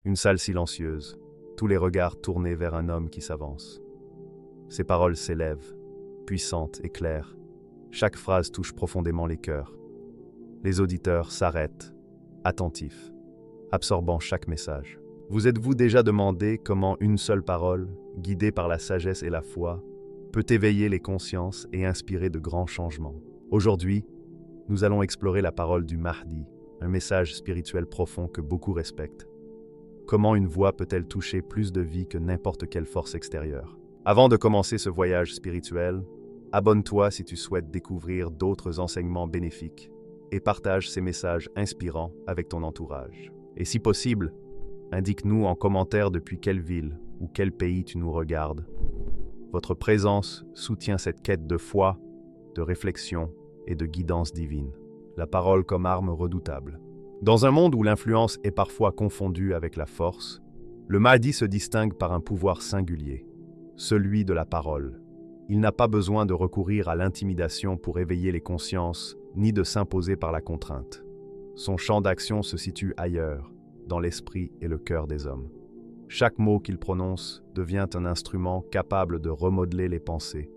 Une salle silencieuse, tous les regards tournés vers un homme qui s'avance. Ses paroles s'élèvent, puissantes et claires. Chaque phrase touche profondément les cœurs. Les auditeurs s'arrêtent, attentifs, absorbant chaque message. Vous êtes-vous déjà demandé comment une seule parole, guidée par la sagesse et la foi, peut éveiller les consciences et inspirer de grands changements? Aujourd'hui, nous allons explorer la parole du Mahdi, un message spirituel profond que beaucoup respectent. Comment une voix peut-elle toucher plus de vie que n'importe quelle force extérieure? Avant de commencer ce voyage spirituel, abonne-toi si tu souhaites découvrir d'autres enseignements bénéfiques et partage ces messages inspirants avec ton entourage. Et si possible, indique-nous en commentaire depuis quelle ville ou quel pays tu nous regardes. Votre présence soutient cette quête de foi, de réflexion et de guidance divine. La parole comme arme redoutable. Dans un monde où l'influence est parfois confondue avec la force, le Mahdi se distingue par un pouvoir singulier, celui de la parole. Il n'a pas besoin de recourir à l'intimidation pour éveiller les consciences, ni de s'imposer par la contrainte. Son champ d'action se situe ailleurs, dans l'esprit et le cœur des hommes. Chaque mot qu'il prononce devient un instrument capable de remodeler les pensées,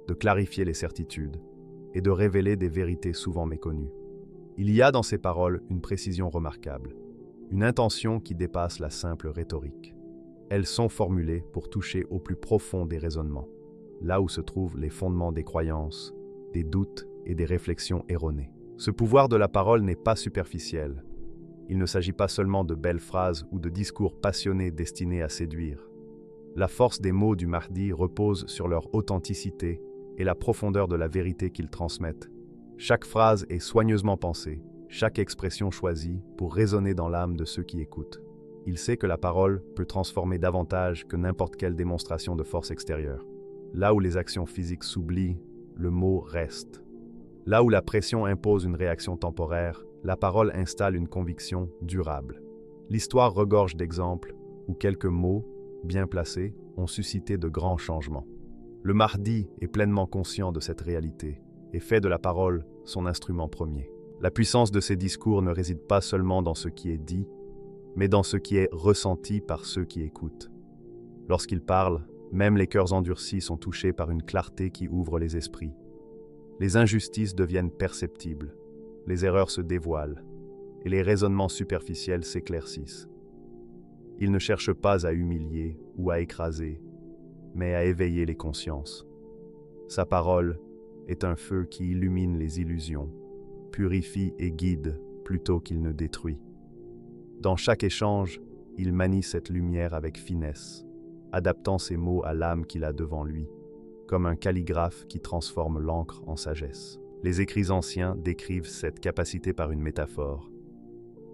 de clarifier les certitudes et de révéler des vérités souvent méconnues. Il y a dans ses paroles une précision remarquable, une intention qui dépasse la simple rhétorique. Elles sont formulées pour toucher au plus profond des raisonnements, là où se trouvent les fondements des croyances, des doutes et des réflexions erronées. Ce pouvoir de la parole n'est pas superficiel. Il ne s'agit pas seulement de belles phrases ou de discours passionnés destinés à séduire. La force des mots du Mahdi repose sur leur authenticité et la profondeur de la vérité qu'ils transmettent. Chaque phrase est soigneusement pensée, chaque expression choisie pour résonner dans l'âme de ceux qui écoutent. Il sait que la parole peut transformer davantage que n'importe quelle démonstration de force extérieure. Là où les actions physiques s'oublient, le mot reste. Là où la pression impose une réaction temporaire, la parole installe une conviction durable. L'histoire regorge d'exemples où quelques mots, bien placés, ont suscité de grands changements. Le Mahdi est pleinement conscient de cette réalité et fait de la parole son instrument premier. La puissance de ses discours ne réside pas seulement dans ce qui est dit, mais dans ce qui est ressenti par ceux qui écoutent. Lorsqu'il parle, même les cœurs endurcis sont touchés par une clarté qui ouvre les esprits. Les injustices deviennent perceptibles, les erreurs se dévoilent, et les raisonnements superficiels s'éclaircissent. Il ne cherche pas à humilier ou à écraser, mais à éveiller les consciences. Sa parole est un feu qui illumine les illusions, purifie et guide plutôt qu'il ne détruit. Dans chaque échange, il manie cette lumière avec finesse, adaptant ses mots à l'âme qu'il a devant lui, comme un calligraphe qui transforme l'encre en sagesse. Les écrits anciens décrivent cette capacité par une métaphore.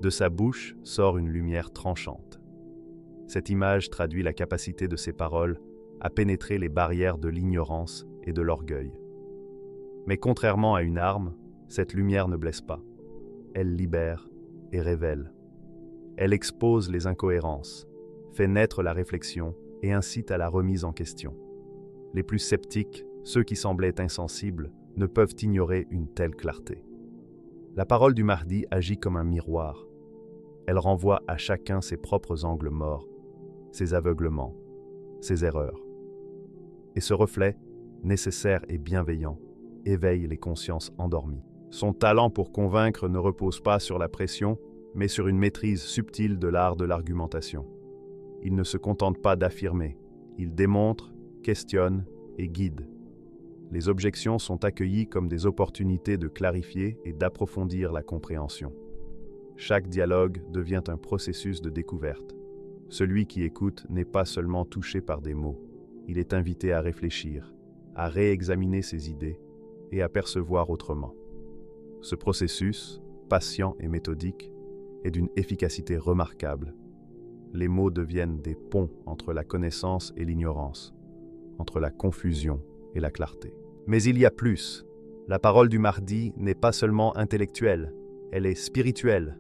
De sa bouche sort une lumière tranchante. Cette image traduit la capacité de ses paroles à pénétrer les barrières de l'ignorance et de l'orgueil. Mais contrairement à une arme, cette lumière ne blesse pas. Elle libère et révèle. Elle expose les incohérences, fait naître la réflexion et incite à la remise en question. Les plus sceptiques, ceux qui semblaient insensibles, ne peuvent ignorer une telle clarté. La parole du Mahdi agit comme un miroir. Elle renvoie à chacun ses propres angles morts, ses aveuglements, ses erreurs. Et ce reflet, nécessaire et bienveillant, éveille les consciences endormies. Son talent pour convaincre ne repose pas sur la pression, mais sur une maîtrise subtile de l'art de l'argumentation. Il ne se contente pas d'affirmer, il démontre, questionne et guide. Les objections sont accueillies comme des opportunités de clarifier et d'approfondir la compréhension. Chaque dialogue devient un processus de découverte. Celui qui écoute n'est pas seulement touché par des mots, il est invité à réfléchir, à réexaminer ses idées et à percevoir autrement. Ce processus, patient et méthodique, est d'une efficacité remarquable. Les mots deviennent des ponts entre la connaissance et l'ignorance, entre la confusion et la clarté. Mais il y a plus. La parole du Mahdi n'est pas seulement intellectuelle, elle est spirituelle.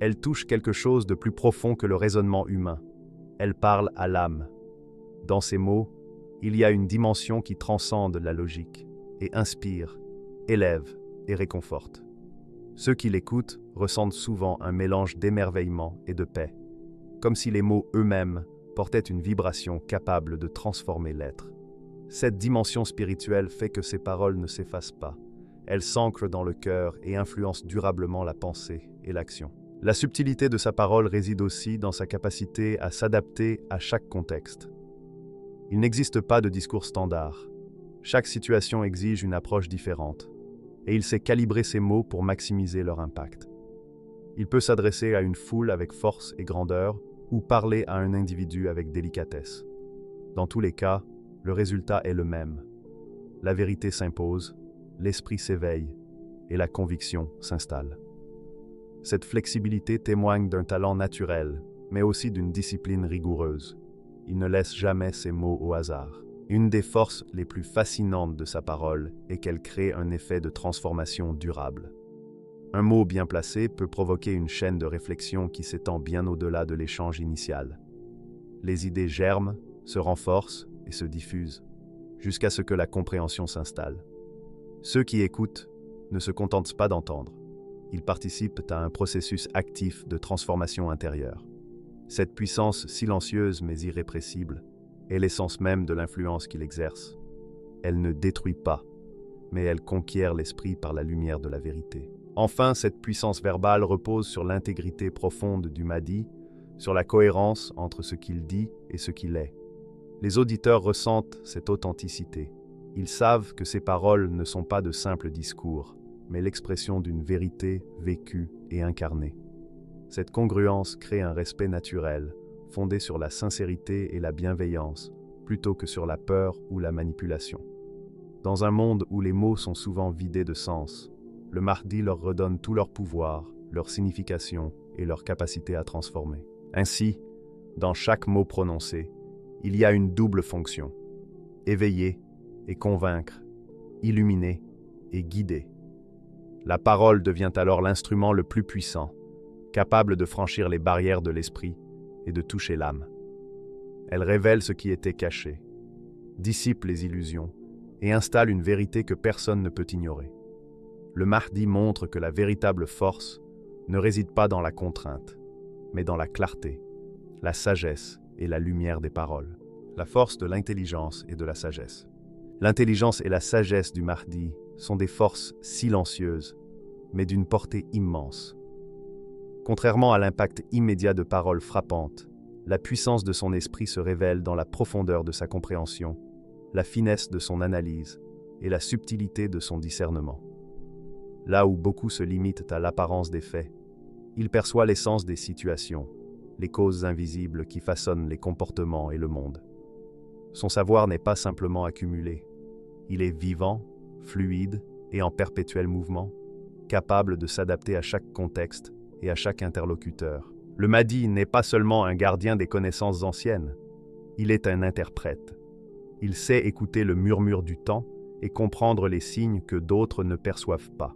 Elle touche quelque chose de plus profond que le raisonnement humain. Elle parle à l'âme. Dans ces mots, il y a une dimension qui transcende la logique et inspire, élève et réconforte. Ceux qui l'écoutent ressentent souvent un mélange d'émerveillement et de paix. comme si les mots eux-mêmes portaient une vibration capable de transformer l'être. Cette dimension spirituelle fait que ces paroles ne s'effacent pas. Elles s'ancrent dans le cœur et influencent durablement la pensée et l'action. La subtilité de sa parole réside aussi dans sa capacité à s'adapter à chaque contexte. Il n'existe pas de discours standard. Chaque situation exige une approche différente, et il sait calibrer ses mots pour maximiser leur impact. Il peut s'adresser à une foule avec force et grandeur, ou parler à un individu avec délicatesse. Dans tous les cas, le résultat est le même. La vérité s'impose, l'esprit s'éveille, et la conviction s'installe. Cette flexibilité témoigne d'un talent naturel, mais aussi d'une discipline rigoureuse. Il ne laisse jamais ses mots au hasard. Une des forces les plus fascinantes de sa parole est qu'elle crée un effet de transformation durable. Un mot bien placé peut provoquer une chaîne de réflexion qui s'étend bien au-delà de l'échange initial. Les idées germent, se renforcent et se diffusent, jusqu'à ce que la compréhension s'installe. Ceux qui écoutent ne se contentent pas d'entendre. Ils participent à un processus actif de transformation intérieure. Cette puissance silencieuse mais irrépressible est l'essence même de l'influence qu'il exerce. Elle ne détruit pas, mais elle conquiert l'esprit par la lumière de la vérité. Enfin, cette puissance verbale repose sur l'intégrité profonde du Mahdi, sur la cohérence entre ce qu'il dit et ce qu'il est. Les auditeurs ressentent cette authenticité. Ils savent que ces paroles ne sont pas de simples discours, mais l'expression d'une vérité vécue et incarnée. Cette congruence crée un respect naturel, fondé sur la sincérité et la bienveillance, plutôt que sur la peur ou la manipulation. Dans un monde où les mots sont souvent vidés de sens, le Mahdi leur redonne tout leur pouvoir, leur signification et leur capacité à transformer. Ainsi, dans chaque mot prononcé, il y a une double fonction: éveiller et convaincre, illuminer et guider. La parole devient alors l'instrument le plus puissant, capable de franchir les barrières de l'esprit et de toucher l'âme. Elle révèle ce qui était caché, dissipe les illusions et installe une vérité que personne ne peut ignorer. Le Mahdi montre que la véritable force ne réside pas dans la contrainte, mais dans la clarté, la sagesse et la lumière des paroles. La force de l'intelligence et de la sagesse. L'intelligence et la sagesse du Mahdi sont des forces silencieuses, mais d'une portée immense. Contrairement à l'impact immédiat de paroles frappantes, la puissance de son esprit se révèle dans la profondeur de sa compréhension, la finesse de son analyse et la subtilité de son discernement. Là où beaucoup se limitent à l'apparence des faits, il perçoit l'essence des situations, les causes invisibles qui façonnent les comportements et le monde. Son savoir n'est pas simplement accumulé, il est vivant, fluide et en perpétuel mouvement, capable de s'adapter à chaque contexte et à chaque interlocuteur. Le Mahdi n'est pas seulement un gardien des connaissances anciennes, il est un interprète. Il sait écouter le murmure du temps et comprendre les signes que d'autres ne perçoivent pas.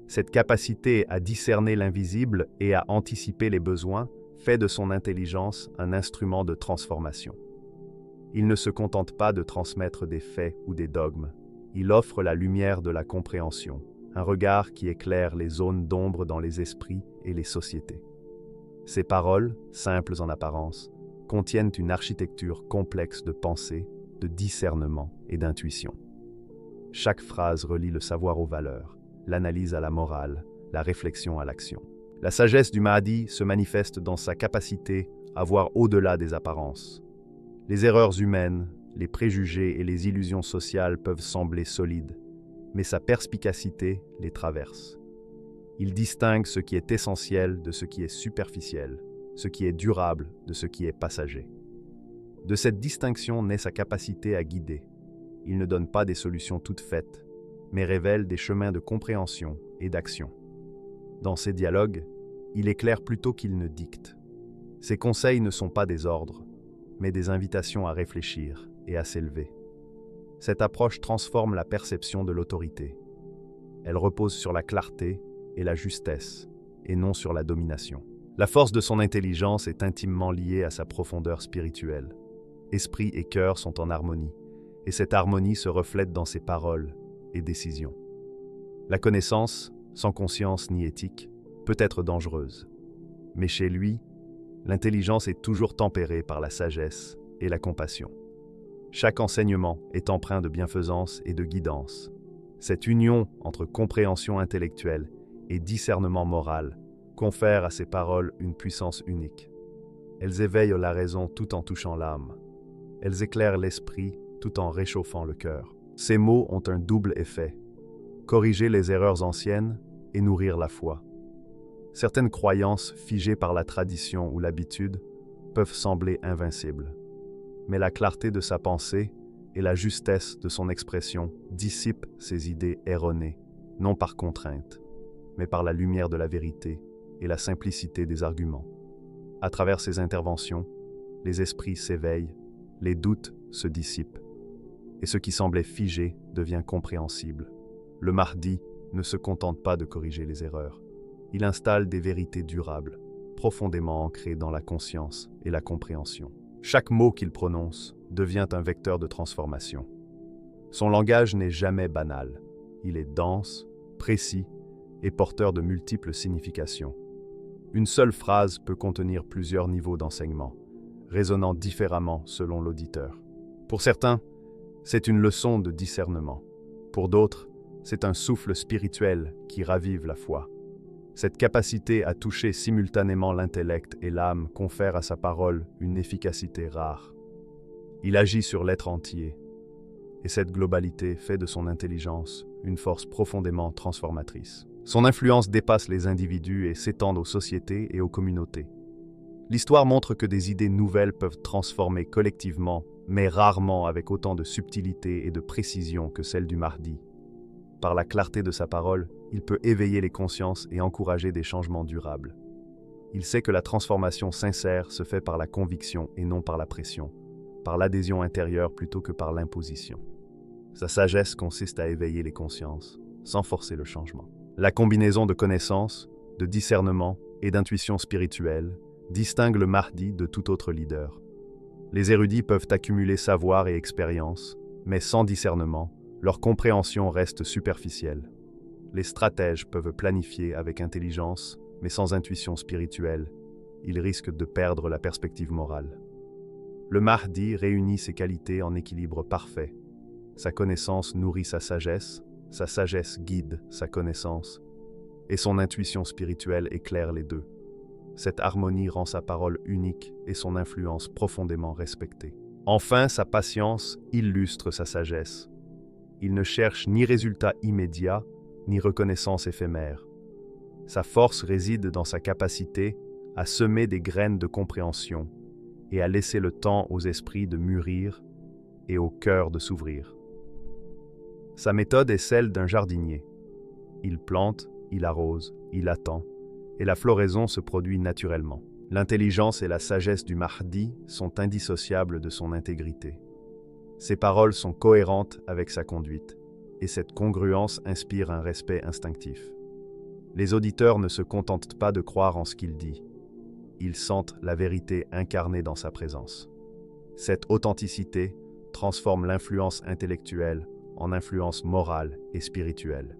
Cette capacité à discerner l'invisible et à anticiper les besoins fait de son intelligence un instrument de transformation. Il ne se contente pas de transmettre des faits ou des dogmes, il offre la lumière de la compréhension, un regard qui éclaire les zones d'ombre dans les esprits et les sociétés. Ses paroles, simples en apparence, contiennent une architecture complexe de pensée, de discernement et d'intuition. Chaque phrase relie le savoir aux valeurs, l'analyse à la morale, la réflexion à l'action. La sagesse du Mahdi se manifeste dans sa capacité à voir au-delà des apparences. Les erreurs humaines, les préjugés et les illusions sociales peuvent sembler solides, mais sa perspicacité les traverse. Il distingue ce qui est essentiel de ce qui est superficiel, ce qui est durable de ce qui est passager. De cette distinction naît sa capacité à guider. Il ne donne pas des solutions toutes faites, mais révèle des chemins de compréhension et d'action. Dans ses dialogues, il éclaire plutôt qu'il ne dicte. Ses conseils ne sont pas des ordres, mais des invitations à réfléchir et à s'élever. Cette approche transforme la perception de l'autorité. Elle repose sur la clarté et la justesse, et non sur la domination. La force de son intelligence est intimement liée à sa profondeur spirituelle. Esprit et cœur sont en harmonie, et cette harmonie se reflète dans ses paroles et décisions. La connaissance, sans conscience ni éthique, peut être dangereuse. Mais chez lui, L'intelligence est toujours tempérée par la sagesse et la compassion. Chaque enseignement est empreint de bienfaisance et de guidance. Cette union entre compréhension intellectuelle et discernement moral confère à ces paroles une puissance unique. Elles éveillent la raison tout en touchant l'âme. Elles éclairent l'esprit tout en réchauffant le cœur. Ces mots ont un double effet: corriger les erreurs anciennes et nourrir la foi. Certaines croyances figées par la tradition ou l'habitude peuvent sembler invincibles. Mais la clarté de sa pensée et la justesse de son expression dissipent ces idées erronées, non par contrainte, mais par la lumière de la vérité et la simplicité des arguments. À travers ces interventions, les esprits s'éveillent, les doutes se dissipent, et ce qui semblait figé devient compréhensible. Le Mahdi ne se contente pas de corriger les erreurs. Il installe des vérités durables, profondément ancrées dans la conscience et la compréhension. Chaque mot qu'il prononce devient un vecteur de transformation. Son langage n'est jamais banal. Il est dense, précis et porteur de multiples significations. Une seule phrase peut contenir plusieurs niveaux d'enseignement, résonnant différemment selon l'auditeur. Pour certains, c'est une leçon de discernement. Pour d'autres, c'est un souffle spirituel qui ravive la foi. Cette capacité à toucher simultanément l'intellect et l'âme confère à sa parole une efficacité rare. Il agit sur l'être entier, et cette globalité fait de son intelligence une force profondément transformatrice. Son influence dépasse les individus et s'étend aux sociétés et aux communautés. L'histoire montre que des idées nouvelles peuvent transformer collectivement, mais rarement avec autant de subtilité et de précision que celle du Mahdi. Par la clarté de sa parole, il peut éveiller les consciences et encourager des changements durables. Il sait que la transformation sincère se fait par la conviction et non par la pression, par l'adhésion intérieure plutôt que par l'imposition. Sa sagesse consiste à éveiller les consciences, sans forcer le changement. La combinaison de connaissances, de discernement et d'intuition spirituelle distingue le Mahdi de tout autre leader. Les érudits peuvent accumuler savoir et expérience, mais sans discernement, leur compréhension reste superficielle. Les stratèges peuvent planifier avec intelligence, mais sans intuition spirituelle, ils risquent de perdre la perspective morale. Le Mahdi réunit ces qualités en équilibre parfait. Sa connaissance nourrit sa sagesse guide sa connaissance, et son intuition spirituelle éclaire les deux. Cette harmonie rend sa parole unique et son influence profondément respectée. Enfin, sa patience illustre sa sagesse. Il ne cherche ni résultat immédiat, ni reconnaissance éphémère. Sa force réside dans sa capacité à semer des graines de compréhension et à laisser le temps aux esprits de mûrir et au cœur de s'ouvrir. Sa méthode est celle d'un jardinier. Il plante, il arrose, il attend, et la floraison se produit naturellement. L'intelligence et la sagesse du Mahdi sont indissociables de son intégrité. Ses paroles sont cohérentes avec sa conduite, et cette congruence inspire un respect instinctif. Les auditeurs ne se contentent pas de croire en ce qu'il dit. Ils sentent la vérité incarnée dans sa présence. Cette authenticité transforme l'influence intellectuelle en influence morale et spirituelle.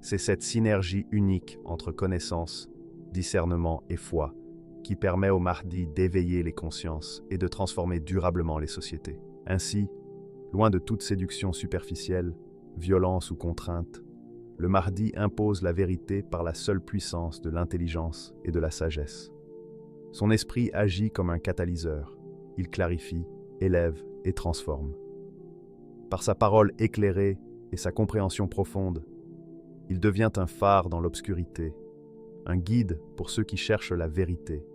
C'est cette synergie unique entre connaissance, discernement et foi qui permet au Mahdi d'éveiller les consciences et de transformer durablement les sociétés. Ainsi, loin de toute séduction superficielle, violence ou contrainte, le Mahdi impose la vérité par la seule puissance de l'intelligence et de la sagesse. Son esprit agit comme un catalyseur. Il clarifie, élève et transforme. Par sa parole éclairée et sa compréhension profonde, il devient un phare dans l'obscurité, un guide pour ceux qui cherchent la vérité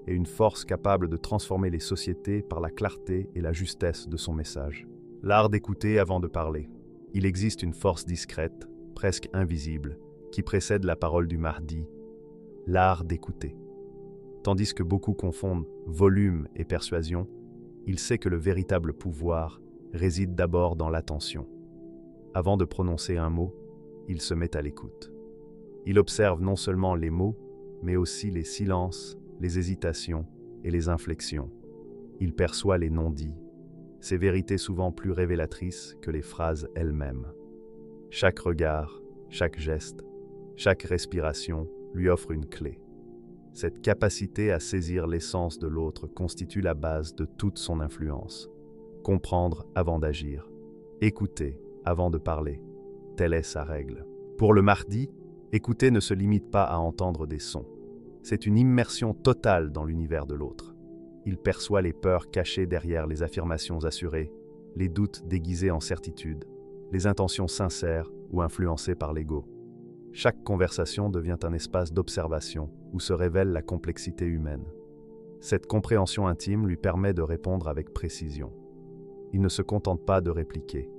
et une force capable de transformer les sociétés par la clarté et la justesse de son message. L'art d'écouter avant de parler. Il existe une force discrète, presque invisible, qui précède la parole du Mahdi, l'art d'écouter. Tandis que beaucoup confondent volume et persuasion, il sait que le véritable pouvoir réside d'abord dans l'attention. Avant de prononcer un mot, il se met à l'écoute. Il observe non seulement les mots, mais aussi les silences, les hésitations et les inflexions. Il perçoit les non-dits, ces vérités souvent plus révélatrices que les phrases elles-mêmes. Chaque regard, chaque geste, chaque respiration lui offre une clé. Cette capacité à saisir l'essence de l'autre constitue la base de toute son influence. Comprendre avant d'agir. Écouter avant de parler. Telle est sa règle. Pour le Mahdi, écouter ne se limite pas à entendre des sons. C'est une immersion totale dans l'univers de l'autre. Il perçoit les peurs cachées derrière les affirmations assurées, les doutes déguisés en certitude, les intentions sincères ou influencées par l'ego. Chaque conversation devient un espace d'observation où se révèle la complexité humaine. Cette compréhension intime lui permet de répondre avec précision. Il ne se contente pas de répliquer.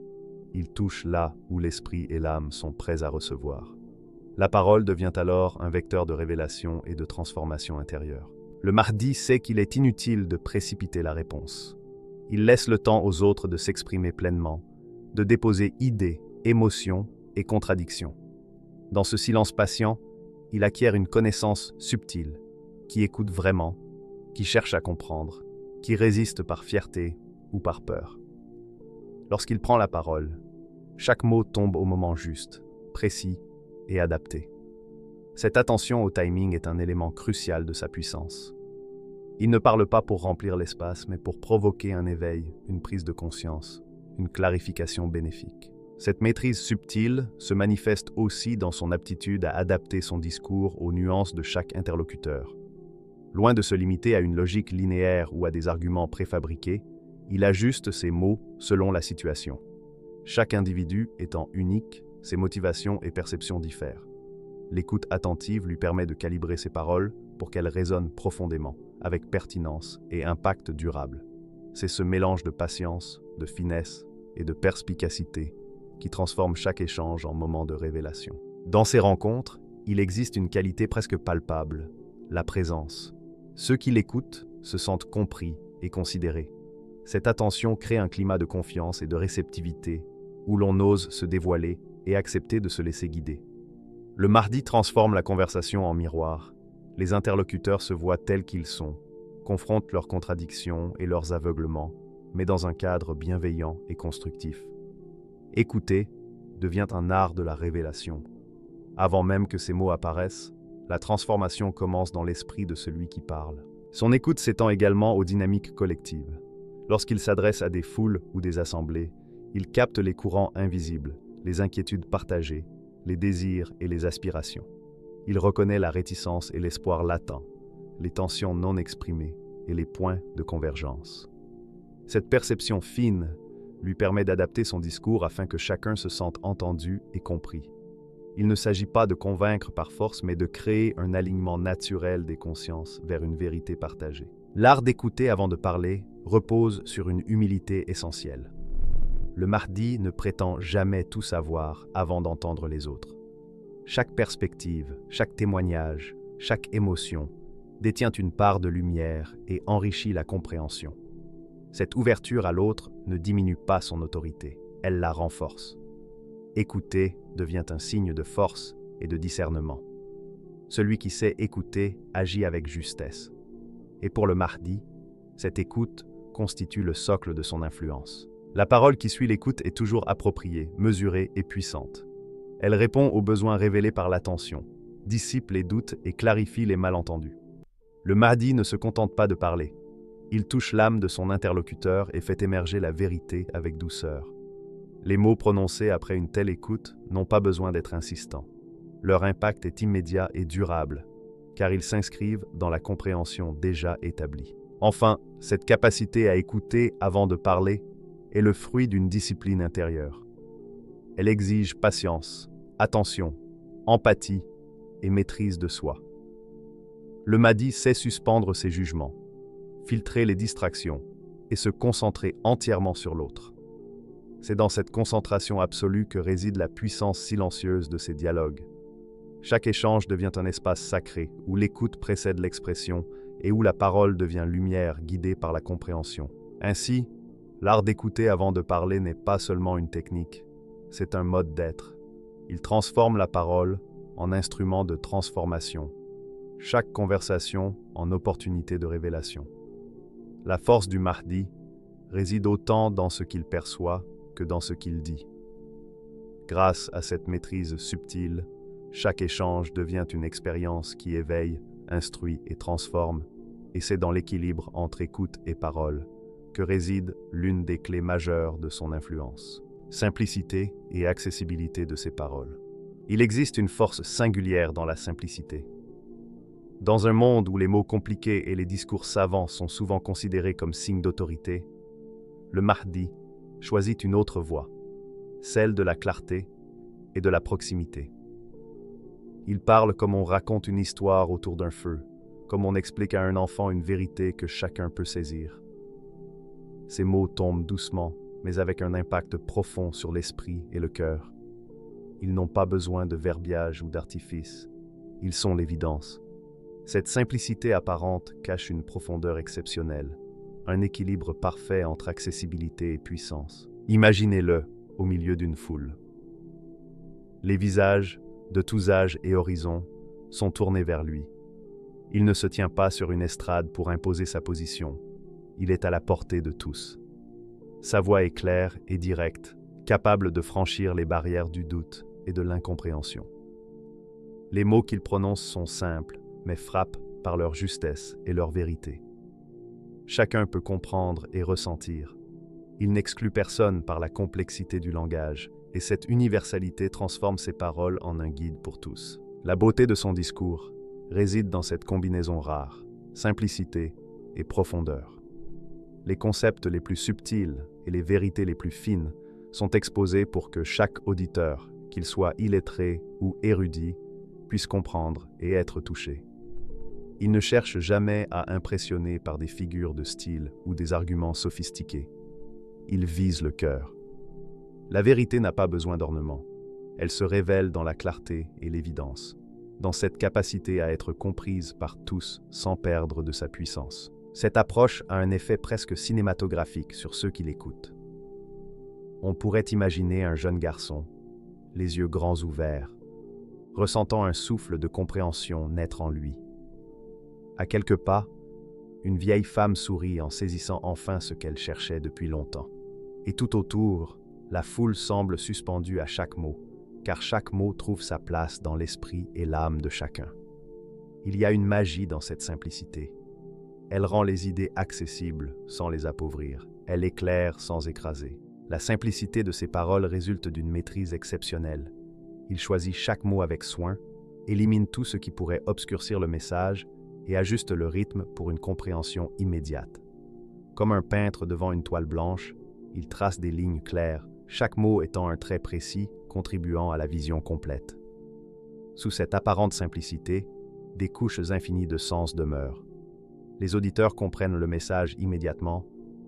Il touche là où l'esprit et l'âme sont prêts à recevoir. La parole devient alors un vecteur de révélation et de transformation intérieure. Le Mahdi sait qu'il est inutile de précipiter la réponse. Il laisse le temps aux autres de s'exprimer pleinement, de déposer idées, émotions et contradictions. Dans ce silence patient, il acquiert une connaissance subtile, qui écoute vraiment, qui cherche à comprendre, qui résiste par fierté ou par peur. Lorsqu'il prend la parole, chaque mot tombe au moment juste, précis et adapté. Cette attention au timing est un élément crucial de sa puissance. Il ne parle pas pour remplir l'espace, mais pour provoquer un éveil, une prise de conscience, une clarification bénéfique. Cette maîtrise subtile se manifeste aussi dans son aptitude à adapter son discours aux nuances de chaque interlocuteur. Loin de se limiter à une logique linéaire ou à des arguments préfabriqués, il ajuste ses mots selon la situation. Chaque individu étant unique, ses motivations et perceptions diffèrent. L'écoute attentive lui permet de calibrer ses paroles pour qu'elles résonnent profondément, avec pertinence et impact durable. C'est ce mélange de patience, de finesse et de perspicacité qui transforme chaque échange en moment de révélation. Dans ces rencontres, il existe une qualité presque palpable, la présence. Ceux qui l'écoutent se sentent compris et considérés. Cette attention crée un climat de confiance et de réceptivité où l'on ose se dévoiler et accepter de se laisser guider. Le Mahdi transforme la conversation en miroir. Les interlocuteurs se voient tels qu'ils sont, confrontent leurs contradictions et leurs aveuglements, mais dans un cadre bienveillant et constructif. Écouter devient un art de la révélation. Avant même que ces mots apparaissent, la transformation commence dans l'esprit de celui qui parle. Son écoute s'étend également aux dynamiques collectives. Lorsqu'il s'adresse à des foules ou des assemblées, il capte les courants invisibles, les inquiétudes partagées, les désirs et les aspirations. Il reconnaît la réticence et l'espoir latent, les tensions non exprimées et les points de convergence. Cette perception fine lui permet d'adapter son discours afin que chacun se sente entendu et compris. Il ne s'agit pas de convaincre par force, mais de créer un alignement naturel des consciences vers une vérité partagée. L'art d'écouter avant de parler repose sur une humilité essentielle. Le Mahdi ne prétend jamais tout savoir avant d'entendre les autres. Chaque perspective, chaque témoignage, chaque émotion détient une part de lumière et enrichit la compréhension. Cette ouverture à l'autre ne diminue pas son autorité, elle la renforce. Écouter devient un signe de force et de discernement. Celui qui sait écouter agit avec justesse. Et pour le Mahdi, cette écoute constitue le socle de son influence. La parole qui suit l'écoute est toujours appropriée, mesurée et puissante. Elle répond aux besoins révélés par l'attention, dissipe les doutes et clarifie les malentendus. Le Mahdi ne se contente pas de parler. Il touche l'âme de son interlocuteur et fait émerger la vérité avec douceur. Les mots prononcés après une telle écoute n'ont pas besoin d'être insistants. Leur impact est immédiat et durable, car ils s'inscrivent dans la compréhension déjà établie. Enfin, cette capacité à écouter avant de parler est le fruit d'une discipline intérieure. Elle exige patience, attention, empathie et maîtrise de soi. Le Mahdi sait suspendre ses jugements, filtrer les distractions et se concentrer entièrement sur l'autre. C'est dans cette concentration absolue que réside la puissance silencieuse de ces dialogues. Chaque échange devient un espace sacré où l'écoute précède l'expression et où la parole devient lumière guidée par la compréhension. Ainsi, l'art d'écouter avant de parler n'est pas seulement une technique, c'est un mode d'être. Il transforme la parole en instrument de transformation, chaque conversation en opportunité de révélation. La force du Mahdi réside autant dans ce qu'il perçoit que dans ce qu'il dit. Grâce à cette maîtrise subtile, chaque échange devient une expérience qui éveille, instruit et transforme, et c'est dans l'équilibre entre écoute et parole que réside l'une des clés majeures de son influence. Simplicité et accessibilité de ses paroles. Il existe une force singulière dans la simplicité. Dans un monde où les mots compliqués et les discours savants sont souvent considérés comme signes d'autorité, le Mahdi choisit une autre voie, celle de la clarté et de la proximité. Il parle comme on raconte une histoire autour d'un feu, comme on explique à un enfant une vérité que chacun peut saisir. Ces mots tombent doucement, mais avec un impact profond sur l'esprit et le cœur. Ils n'ont pas besoin de verbiage ou d'artifice. Ils sont l'évidence. Cette simplicité apparente cache une profondeur exceptionnelle, un équilibre parfait entre accessibilité et puissance. Imaginez-le au milieu d'une foule. Les visages, de tous âges et horizons, sont tournés vers lui. Il ne se tient pas sur une estrade pour imposer sa position. Il est à la portée de tous. Sa voix est claire et directe, capable de franchir les barrières du doute et de l'incompréhension. Les mots qu'il prononce sont simples, mais frappent par leur justesse et leur vérité. Chacun peut comprendre et ressentir. Il n'exclut personne par la complexité du langage, et cette universalité transforme ses paroles en un guide pour tous. La beauté de son discours réside dans cette combinaison rare, simplicité et profondeur. Les concepts les plus subtils et les vérités les plus fines sont exposés pour que chaque auditeur, qu'il soit illettré ou érudit, puisse comprendre et être touché. Il ne cherche jamais à impressionner par des figures de style ou des arguments sophistiqués. Il vise le cœur. La vérité n'a pas besoin d'ornement. Elle se révèle dans la clarté et l'évidence, dans cette capacité à être comprise par tous sans perdre de sa puissance. Cette approche a un effet presque cinématographique sur ceux qui l'écoutent. On pourrait imaginer un jeune garçon, les yeux grands ouverts, ressentant un souffle de compréhension naître en lui. À quelques pas, une vieille femme sourit en saisissant enfin ce qu'elle cherchait depuis longtemps. Et tout autour, la foule semble suspendue à chaque mot, car chaque mot trouve sa place dans l'esprit et l'âme de chacun. Il y a une magie dans cette simplicité. Elle rend les idées accessibles sans les appauvrir. Elle éclaire sans écraser. La simplicité de ses paroles résulte d'une maîtrise exceptionnelle. Il choisit chaque mot avec soin, élimine tout ce qui pourrait obscurcir le message et ajuste le rythme pour une compréhension immédiate. Comme un peintre devant une toile blanche, il trace des lignes claires, chaque mot étant un trait précis, contribuant à la vision complète. Sous cette apparente simplicité, des couches infinies de sens demeurent. Les auditeurs comprennent le message immédiatement,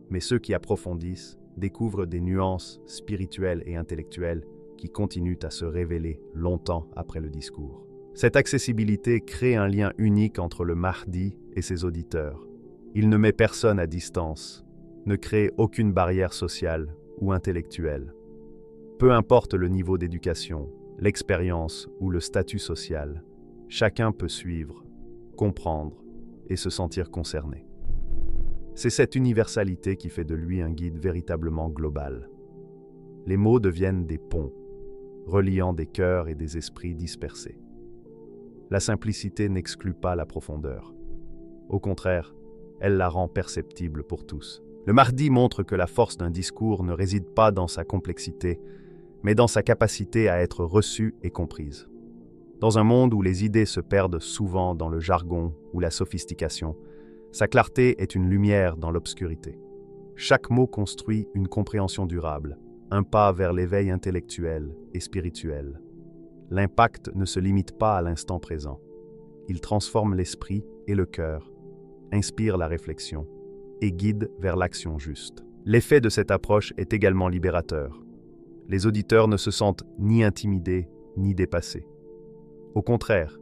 mais ceux qui approfondissent découvrent des nuances spirituelles et intellectuelles qui continuent à se révéler longtemps après le discours. Cette accessibilité crée un lien unique entre le Mahdi et ses auditeurs. Il ne met personne à distance, ne crée aucune barrière sociale ou intellectuelle. Peu importe le niveau d'éducation, l'expérience ou le statut social, chacun peut suivre, comprendre et se sentir concerné. C'est cette universalité qui fait de lui un guide véritablement global. Les mots deviennent des ponts, reliant des cœurs et des esprits dispersés. La simplicité n'exclut pas la profondeur. Au contraire, elle la rend perceptible pour tous. Le Mahdi montre que la force d'un discours ne réside pas dans sa complexité, mais dans sa capacité à être reçue et comprise. Dans un monde où les idées se perdent souvent dans le jargon ou la sophistication, sa clarté est une lumière dans l'obscurité. Chaque mot construit une compréhension durable, un pas vers l'éveil intellectuel et spirituel. L'impact ne se limite pas à l'instant présent. Il transforme l'esprit et le cœur, inspire la réflexion et guide vers l'action juste. L'effet de cette approche est également libérateur. Les auditeurs ne se sentent ni intimidés ni dépassés. Au contraire,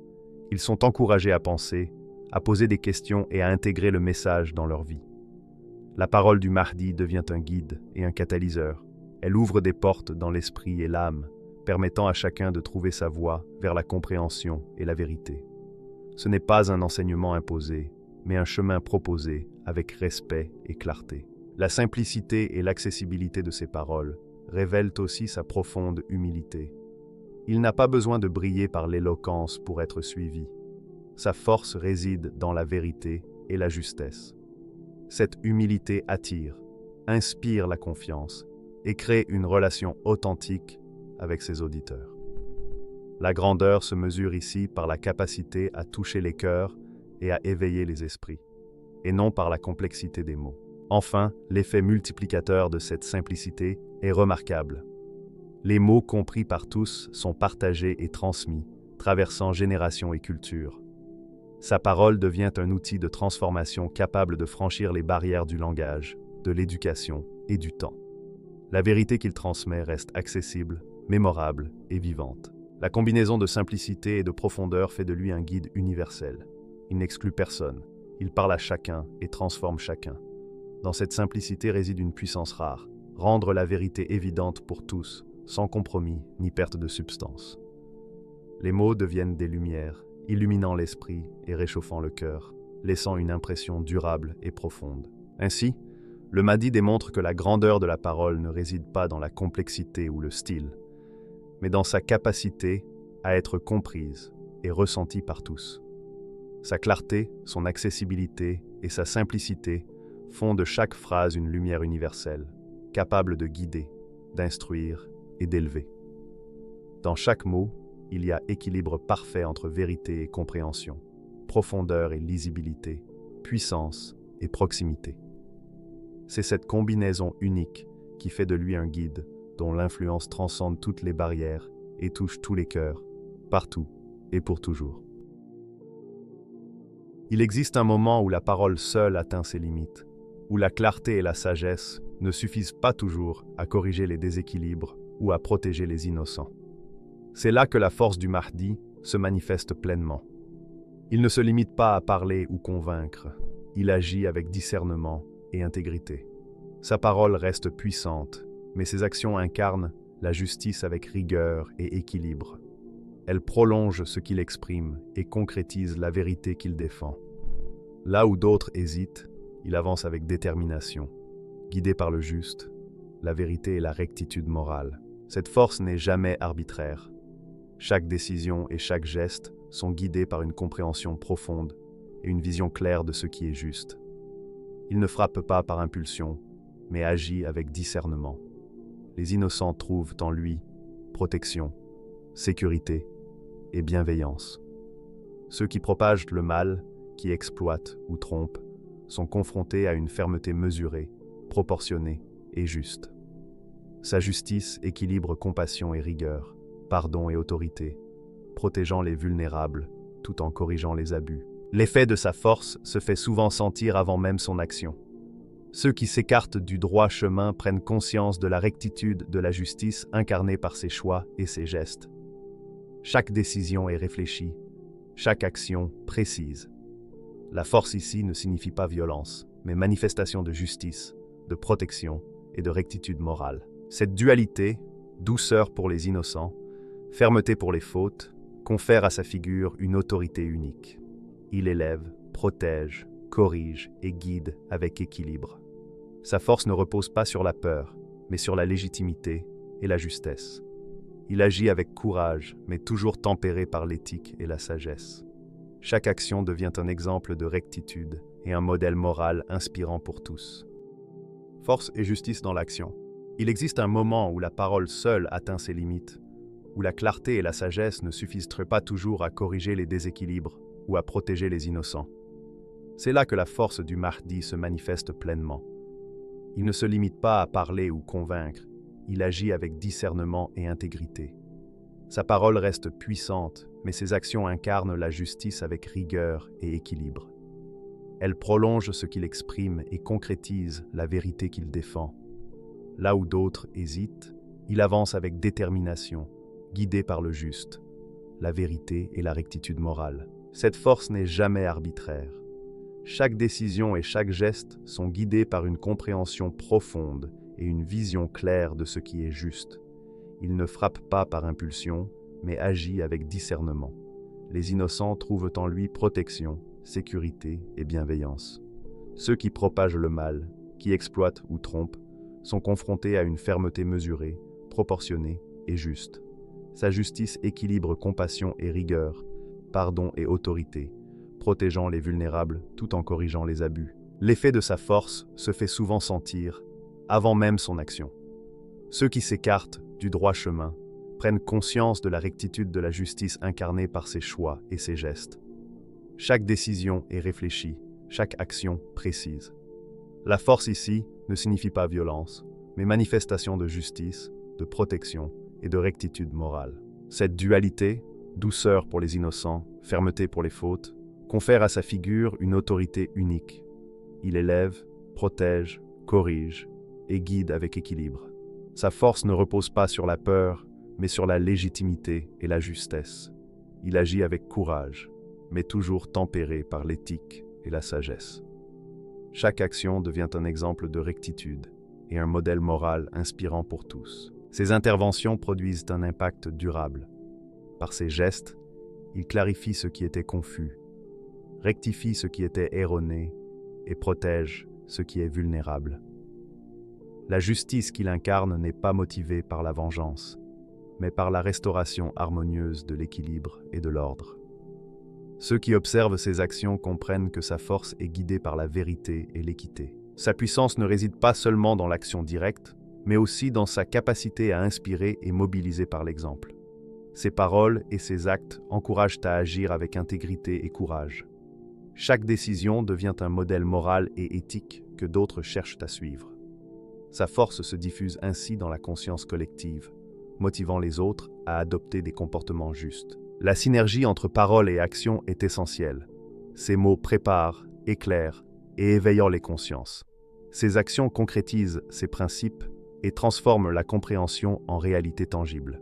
ils sont encouragés à penser, à poser des questions et à intégrer le message dans leur vie. La parole du Mahdi devient un guide et un catalyseur. Elle ouvre des portes dans l'esprit et l'âme, permettant à chacun de trouver sa voie vers la compréhension et la vérité. Ce n'est pas un enseignement imposé, mais un chemin proposé avec respect et clarté. La simplicité et l'accessibilité de ses paroles révèlent aussi sa profonde humilité. Il n'a pas besoin de briller par l'éloquence pour être suivi. Sa force réside dans la vérité et la justesse. Cette humilité attire, inspire la confiance et crée une relation authentique avec ses auditeurs. La grandeur se mesure ici par la capacité à toucher les cœurs et à éveiller les esprits, et non par la complexité des mots. Enfin, l'effet multiplicateur de cette simplicité est remarquable. Les mots compris par tous sont partagés et transmis, traversant générations et cultures. Sa parole devient un outil de transformation capable de franchir les barrières du langage, de l'éducation et du temps. La vérité qu'il transmet reste accessible, mémorable et vivante. La combinaison de simplicité et de profondeur fait de lui un guide universel. Il n'exclut personne, il parle à chacun et transforme chacun. Dans cette simplicité réside une puissance rare, rendre la vérité évidente pour tous, sans compromis ni perte de substance. Les mots deviennent des lumières, illuminant l'esprit et réchauffant le cœur, laissant une impression durable et profonde. Ainsi, le Mahdi démontre que la grandeur de la parole ne réside pas dans la complexité ou le style, mais dans sa capacité à être comprise et ressentie par tous. Sa clarté, son accessibilité et sa simplicité font de chaque phrase une lumière universelle, capable de guider, d'instruire et d'élever. Dans chaque mot, il y a équilibre parfait entre vérité et compréhension, profondeur et lisibilité, puissance et proximité. C'est cette combinaison unique qui fait de lui un guide dont l'influence transcende toutes les barrières et touche tous les cœurs, partout et pour toujours. Il existe un moment où la parole seule atteint ses limites, où la clarté et la sagesse ne suffisent pas toujours à corriger les déséquilibres ou à protéger les innocents. C'est là que la force du Mahdi se manifeste pleinement. Il ne se limite pas à parler ou convaincre, il agit avec discernement et intégrité. Sa parole reste puissante, mais ses actions incarnent la justice avec rigueur et équilibre. Elle prolonge ce qu'il exprime et concrétise la vérité qu'il défend. Là où d'autres hésitent, il avance avec détermination, guidé par le juste, la vérité et la rectitude morale. Cette force n'est jamais arbitraire. Chaque décision et chaque geste sont guidés par une compréhension profonde et une vision claire de ce qui est juste. Il ne frappe pas par impulsion, mais agit avec discernement. Les innocents trouvent en lui protection, sécurité et bienveillance. Ceux qui propagent le mal, qui exploitent ou trompent, sont confrontés à une fermeté mesurée, proportionnée et juste. Sa justice équilibre compassion et rigueur, pardon et autorité, protégeant les vulnérables tout en corrigeant les abus. L'effet de sa force se fait souvent sentir avant même son action. Ceux qui s'écartent du droit chemin prennent conscience de la rectitude de la justice incarnée par ses choix et ses gestes. Chaque décision est réfléchie, chaque action précise. La force ici ne signifie pas violence, mais manifestation de justice, de protection et de rectitude morale. Cette dualité, douceur pour les innocents, fermeté pour les fautes, confère à sa figure une autorité unique. Il élève, protège, corrige et guide avec équilibre. Sa force ne repose pas sur la peur, mais sur la légitimité et la justesse. Il agit avec courage, mais toujours tempéré par l'éthique et la sagesse. Chaque action devient un exemple de rectitude et un modèle moral inspirant pour tous. Force et justice dans l'action. Il existe un moment où la parole seule atteint ses limites, où la clarté et la sagesse ne suffisent pas toujours à corriger les déséquilibres ou à protéger les innocents. C'est là que la force du Mahdi se manifeste pleinement. Il ne se limite pas à parler ou convaincre, il agit avec discernement et intégrité. Sa parole reste puissante, mais ses actions incarnent la justice avec rigueur et équilibre. Elle prolonge ce qu'il exprime et concrétise la vérité qu'il défend. Là où d'autres hésitent, il avance avec détermination, guidé par le juste, la vérité et la rectitude morale. Cette force n'est jamais arbitraire. Chaque décision et chaque geste sont guidés par une compréhension profonde et une vision claire de ce qui est juste. Il ne frappe pas par impulsion, mais agit avec discernement. Les innocents trouvent en lui protection, sécurité et bienveillance. Ceux qui propagent le mal, qui exploitent ou trompent, sont confrontés à une fermeté mesurée, proportionnée et juste. Sa justice équilibre compassion et rigueur, pardon et autorité, protégeant les vulnérables tout en corrigeant les abus. L'effet de sa force se fait souvent sentir avant même son action. Ceux qui s'écartent du droit chemin prennent conscience de la rectitude de la justice incarnée par ses choix et ses gestes. Chaque décision est réfléchie, chaque action précise. La force ici ne signifie pas violence, mais manifestation de justice, de protection et de rectitude morale. Cette dualité, douceur pour les innocents, fermeté pour les fautes, confère à sa figure une autorité unique. Il élève, protège, corrige et guide avec équilibre. Sa force ne repose pas sur la peur, mais sur la légitimité et la justesse. Il agit avec courage, mais toujours tempéré par l'éthique et la sagesse. Chaque action devient un exemple de rectitude et un modèle moral inspirant pour tous. Ses interventions produisent un impact durable. Par ses gestes, il clarifie ce qui était confus, rectifie ce qui était erroné et protège ce qui est vulnérable. La justice qu'il incarne n'est pas motivée par la vengeance, mais par la restauration harmonieuse de l'équilibre et de l'ordre. Ceux qui observent ses actions comprennent que sa force est guidée par la vérité et l'équité. Sa puissance ne réside pas seulement dans l'action directe, mais aussi dans sa capacité à inspirer et mobiliser par l'exemple. Ses paroles et ses actes encouragent à agir avec intégrité et courage. Chaque décision devient un modèle moral et éthique que d'autres cherchent à suivre. Sa force se diffuse ainsi dans la conscience collective, motivant les autres à adopter des comportements justes. La synergie entre parole et action est essentielle. Ces mots préparent, éclairent et éveillent les consciences. Ces actions concrétisent ces principes et transforment la compréhension en réalité tangible.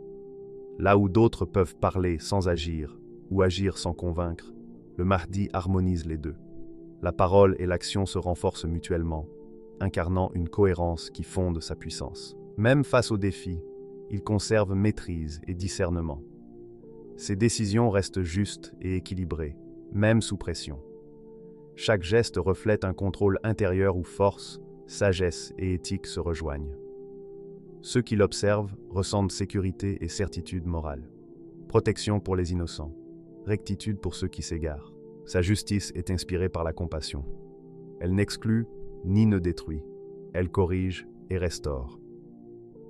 Là où d'autres peuvent parler sans agir ou agir sans convaincre, le Mahdi harmonise les deux. La parole et l'action se renforcent mutuellement, incarnant une cohérence qui fonde sa puissance. Même face aux défis, il conserve maîtrise et discernement. Ses décisions restent justes et équilibrées, même sous pression. Chaque geste reflète un contrôle intérieur où force, sagesse et éthique se rejoignent. Ceux qui l'observent ressentent sécurité et certitude morale. Protection pour les innocents, rectitude pour ceux qui s'égarent. Sa justice est inspirée par la compassion. Elle n'exclut ni ne détruit. Elle corrige et restaure.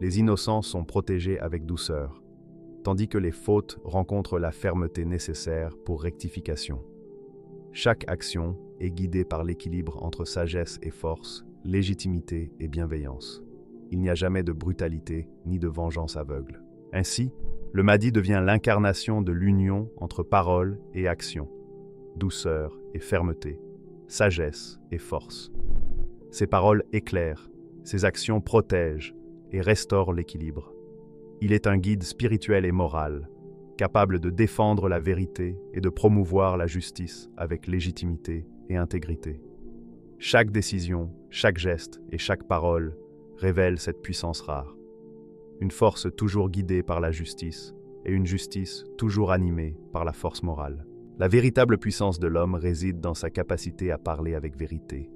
Les innocents sont protégés avec douceur, tandis que les fautes rencontrent la fermeté nécessaire pour rectification. Chaque action est guidée par l'équilibre entre sagesse et force, légitimité et bienveillance. Il n'y a jamais de brutalité ni de vengeance aveugle. Ainsi, le Mahdi devient l'incarnation de l'union entre parole et action, douceur et fermeté, sagesse et force. Ses paroles éclairent, ses actions protègent et restaurent l'équilibre. Il est un guide spirituel et moral, capable de défendre la vérité et de promouvoir la justice avec légitimité et intégrité. Chaque décision, chaque geste et chaque parole révèle cette puissance rare. Une force toujours guidée par la justice et une justice toujours animée par la force morale. La véritable puissance de l'homme réside dans sa capacité à parler avec vérité,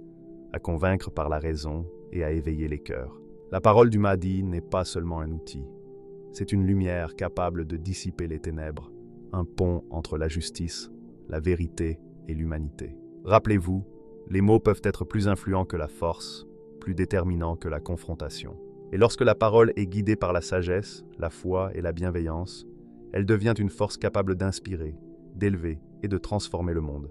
à convaincre par la raison et à éveiller les cœurs. La parole du Mahdi n'est pas seulement un outil. C'est une lumière capable de dissiper les ténèbres, un pont entre la justice, la vérité et l'humanité. Rappelez-vous, les mots peuvent être plus influents que la force, plus déterminants que la confrontation. Et lorsque la parole est guidée par la sagesse, la foi et la bienveillance, elle devient une force capable d'inspirer, d'élever et de transformer le monde.